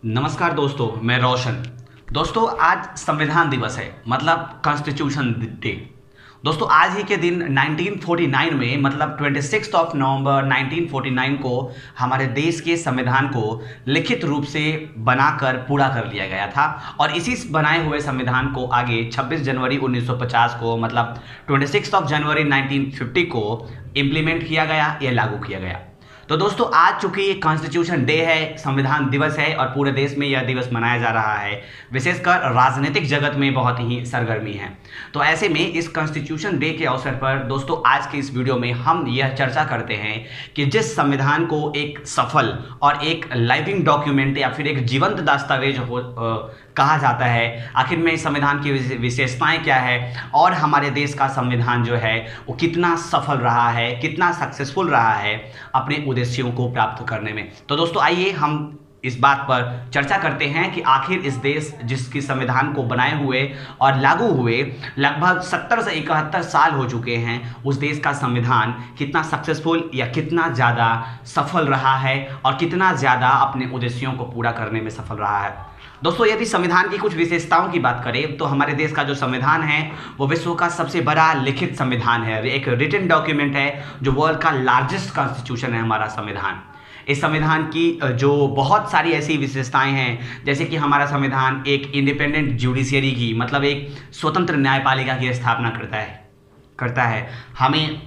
नमस्कार दोस्तों, मैं रोशन। दोस्तों, आज संविधान दिवस है, मतलब कॉन्स्टिट्यूशन डे। दोस्तों, आज ही के दिन 1949 में मतलब 26 नवंबर 1949 को हमारे देश के संविधान को लिखित रूप से बनाकर पूरा कर लिया गया था। और इसी बनाए हुए संविधान को आगे 26 जनवरी 1950 को मतलब 26 जनवरी 1950 को इम्प्लीमेंट किया गया या लागू किया गया। तो दोस्तों, आज चूंकि ये कॉन्स्टिट्यूशन डे है, संविधान दिवस है और पूरे देश में यह दिवस मनाया जा रहा है, विशेषकर राजनीतिक जगत में बहुत ही सरगर्मी है। तो ऐसे में इस कॉन्स्टिट्यूशन डे के अवसर पर दोस्तों आज के इस वीडियो में हम यह चर्चा करते हैं कि जिस संविधान को एक सफल और एक लाइविंग डॉक्यूमेंट या फिर एक जीवंत दस्तावेज कहा जाता है, आखिर में इस संविधान की विशेषताएं क्या है और हमारे देश का संविधान जो है वो कितना सफल रहा है, कितना सक्सेसफुल रहा है अपने उद्देश्यों को प्राप्त करने में। तो दोस्तों, आइए हम इस बात पर चर्चा करते हैं कि आखिर इस देश जिसकी संविधान को बनाए हुए और लागू हुए लगभग 70 से 71 साल हो चुके हैं, उस देश का संविधान कितना सक्सेसफुल या कितना ज़्यादा सफल रहा है और कितना ज़्यादा अपने उद्देश्यों को पूरा करने में सफल रहा है। दोस्तों, यदि संविधान की कुछ विशेषताओं की बात करें तो हमारे देश का जो संविधान है वो विश्व का सबसे बड़ा लिखित संविधान है, एक रिटन डॉक्यूमेंट है, जो वर्ल्ड का लार्जेस्ट कॉन्स्टिट्यूशन है हमारा संविधान। इस संविधान की जो बहुत सारी ऐसी विशेषताएं हैं, जैसे कि हमारा संविधान एक इंडिपेंडेंट जुडिशियरी की मतलब एक स्वतंत्र न्यायपालिका की स्थापना करता है, हमें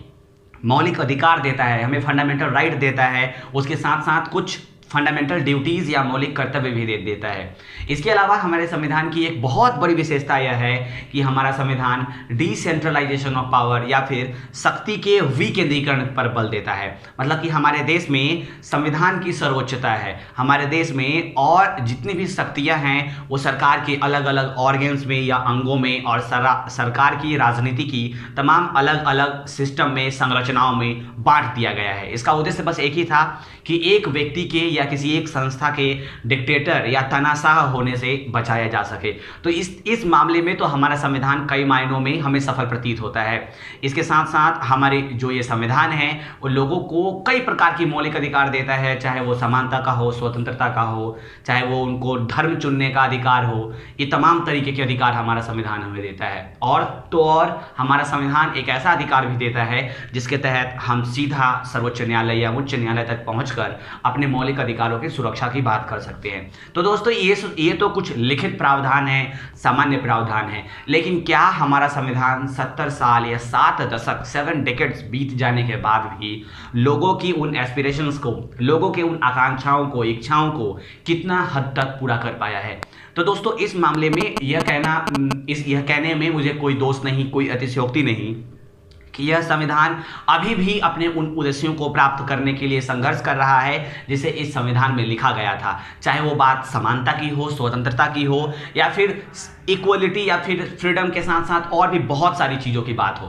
मौलिक अधिकार देता है, हमें फंडामेंटल राइट देता है, उसके साथ साथ कुछ फंडामेंटल ड्यूटीज़ या मौलिक कर्तव्य भी देता है। इसके अलावा हमारे संविधान की एक बहुत बड़ी विशेषता यह है कि हमारा संविधान डिसेंट्रलाइजेशन ऑफ पावर या फिर शक्ति के विकेंद्रीकरण पर बल देता है। मतलब कि हमारे देश में संविधान की सर्वोच्चता है, हमारे देश में और जितनी भी शक्तियाँ हैं वो सरकार के अलग अलग ऑर्गन्स में या अंगों में और सरकार की राजनीति की तमाम अलग अलग सिस्टम में, संरचनाओं में बांट दिया गया है। इसका उद्देश्य बस एक ही था कि एक व्यक्ति के या किसी एक संस्था के डिक्टेटर या तानाशाह होने से बचाया जा सके। तो इस मामले में तो हमारा संविधान कई मायनों में हमें सफल प्रतीत होता है। इसके साथ साथ हमारे जो ये संविधान है वो लोगों को कई प्रकार की मौलिक अधिकार देता है, चाहे वो समानता का हो, स्वतंत्रता का हो, चाहे वो उनको धर्म चुनने का अधिकार हो। ये तमाम तरीके के अधिकार हमारा संविधान हमें देता है। और हमारा संविधान एक ऐसा अधिकार भी देता है जिसके तहत हम सीधा सर्वोच्च न्यायालय या उच्च न्यायालय तक पहुंचकर अपने मौलिक अधिकारों की सुरक्षा की बात कर सकते हैं। तो दोस्तों, ये तो कुछ लिखित प्रावधान है, सामान्य प्रावधान है, लेकिन क्या हमारा संविधान 70 साल या 7 दशक 7 डेकेड्स बीत जाने के बाद भी लोगों की उन एस्पिरेशंस को, लोगों के उन आकांक्षाओं को, इच्छाओं को कितना हद तक पूरा कर पाया है? तो दोस्तों, इस मामले में यह कहने में मुझे कोई दोष नहीं, कोई अतिशयोक्ति नहीं कि यह संविधान अभी भी अपने उन उद्देश्यों को प्राप्त करने के लिए संघर्ष कर रहा है जिसे इस संविधान में लिखा गया था। चाहे वो बात समानता की हो, स्वतंत्रता की हो, या फिर इक्वलिटी या फिर फ्रीडम के साथ साथ और भी बहुत सारी चीज़ों की बात हो।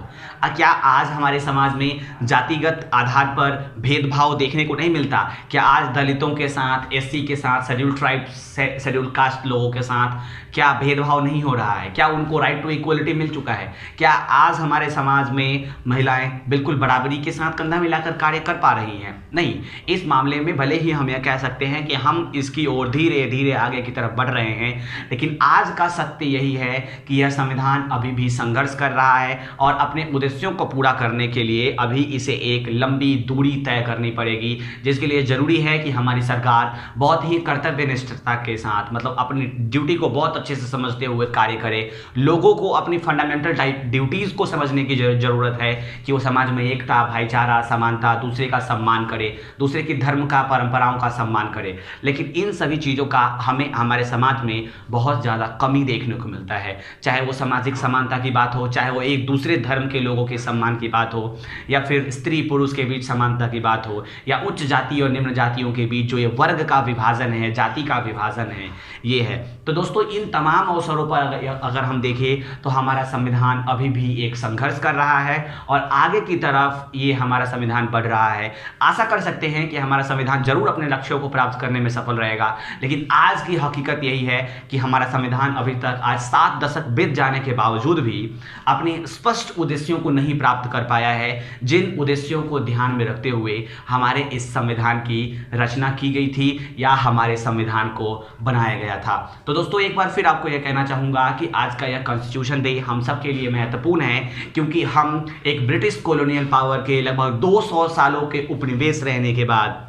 क्या आज हमारे समाज में जातिगत आधार पर भेदभाव देखने को नहीं मिलता? क्या आज दलितों के साथ, एससी के साथ, शेड्यूल ट्राइब, शेड्यूल कास्ट लोगों के साथ क्या भेदभाव नहीं हो रहा है? क्या उनको राइट टू इक्वलिटी मिल चुका है? क्या आज हमारे समाज में महिलाएं बिल्कुल बराबरी के साथ कंधा मिलाकर कार्य कर पा रही हैं? नहीं। इस मामले में भले ही हम यह कह सकते हैं कि हम इसकी ओर धीरे धीरे आगे की तरफ बढ़ रहे हैं, लेकिन आज का सत्य यही है कि यह संविधान अभी भी संघर्ष कर रहा है और अपने उद्देश्यों को पूरा करने के लिए अभी इसे एक लंबी दूरी तय करनी पड़ेगी, जिसके लिए जरूरी है कि हमारी सरकार बहुत ही कर्तव्यनिष्ठता के साथ, मतलब अपनी ड्यूटी को बहुत अच्छे से समझते हुए कार्य करे। लोगों को अपनी फंडामेंटल ड्यूटीज़ को समझने की जरूरत है कि वो समाज में एकता, भाईचारा, समानता, दूसरे का सम्मान करे, दूसरे की धर्म का, परंपराओं का सम्मान करे। लेकिन इन सभी चीज़ों का हमें हमारे समाज में बहुत ज़्यादा कमी देखने को मिलता है। चाहे वो सामाजिक समानता की बात हो, चाहे वो एक दूसरे धर्म के लोगों के सम्मान की बात हो, या फिर स्त्री पुरुष के बीच समानता की बात हो, या उच्च जाति और निम्न जातियों के बीच जो ये वर्ग का विभाजन है, जाति का विभाजन है, ये है। तो दोस्तों, इन तमाम अवसरों पर अगर हम देखें तो हमारा संविधान अभी भी एक संघर्ष कर रहा है और आगे की तरफ ये हमारा संविधान बढ़ रहा है। आशा कर सकते हैं कि हमारा संविधान जरूर अपने लक्ष्यों को प्राप्त करने में सफल रहेगा, लेकिन आज की हकीकत यही है कि हमारा संविधान अभी तक आज 7 दशक बीत जाने के बावजूद भी अपने स्पष्ट उद्देश्यों को नहीं प्राप्त कर पाया है, जिन उद्देश्यों को ध्यान में रखते हुए हमारे इस संविधान की रचना की गई थी या हमारे संविधान को बनाया गया था। तो दोस्तों एक बार फिर आपको यह कहना चाहूंगा कि आज का यह कॉन्स्टिट्यूशन डे हम सब के लिए महत्वपूर्ण है, क्योंकि हम एक ब्रिटिश कॉलोनियल पावर के लगभग 200 सालों के उपनिवेश रहने के बाद,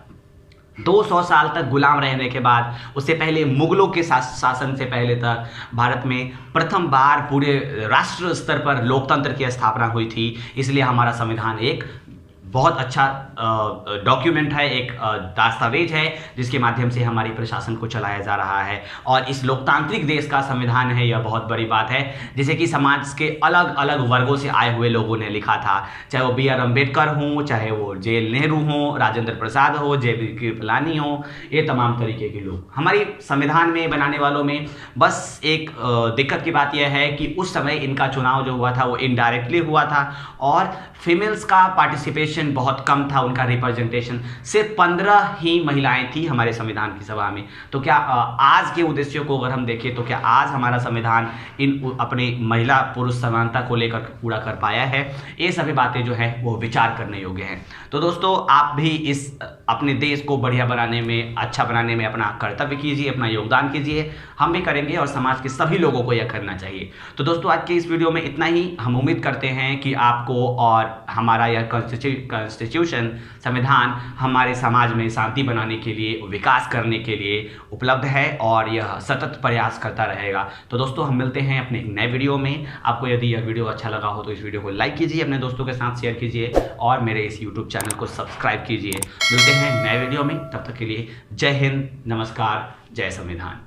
200 साल तक गुलाम रहने के बाद, उससे पहले मुगलों के शासन से पहले तक भारत में प्रथम बार पूरे राष्ट्र स्तर पर लोकतंत्र की स्थापना हुई थी। इसलिए हमारा संविधान एक बहुत अच्छा डॉक्यूमेंट है, एक दस्तावेज है जिसके माध्यम से हमारी प्रशासन को चलाया जा रहा है। और इस लोकतांत्रिक देश का संविधान है, यह बहुत बड़ी बात है, जिसे कि समाज के अलग अलग वर्गों से आए हुए लोगों ने लिखा था, चाहे वो B.R. अम्बेडकर हों, चाहे वो जे.एल. नेहरू हों, राजेंद्र प्रसाद हो, J.B. कृपलानी हो, ये तमाम तरीके के लोग। हमारी संविधान में बनाने वालों में बस एक दिक्कत की बात यह है कि उस समय इनका चुनाव जो हुआ था वो इनडायरेक्टली हुआ था और फीमेल्स का पार्टिसिपेशन बहुत कम था, उनका रिप्रेजेंटेशन सिर्फ 15 ही महिलाएं थी हमारे संविधान की सभा में। तो क्या आज के उद्देश्यों को अगर हम देखें तो क्या आज हमारा संविधान इन अपनी महिला पुरुष समानता को लेकर पूरा कर पाया है? ये सभी बातें जो है वो विचार करने योग्य हैं। तो दोस्तों आप भी इस अपने देश को बढ़िया बनाने में, अच्छा बनाने में अपना कर्तव्य कीजिए, अपना योगदान कीजिए। हम भी करेंगे और समाज के सभी लोगों को यह करना चाहिए। तो दोस्तों आज के इस वीडियो में इतना ही। हम उम्मीद करते हैं कि आपको और हमारा यह कॉन्स्टिट्यूशन संविधान हमारे समाज में शांति बनाने के लिए, विकास करने के लिए उपलब्ध है और यह सतत प्रयास करता रहेगा। तो दोस्तों हम मिलते हैं अपने एक नए वीडियो में। आपको यदि यह वीडियो अच्छा लगा हो तो इस वीडियो को लाइक कीजिए, अपने दोस्तों के साथ शेयर कीजिए और मेरे इस यूट्यूब चैनल को सब्सक्राइब कीजिए। मिलते हैं नए वीडियो में, तब तक के लिए जय हिंद, नमस्कार, जय संविधान।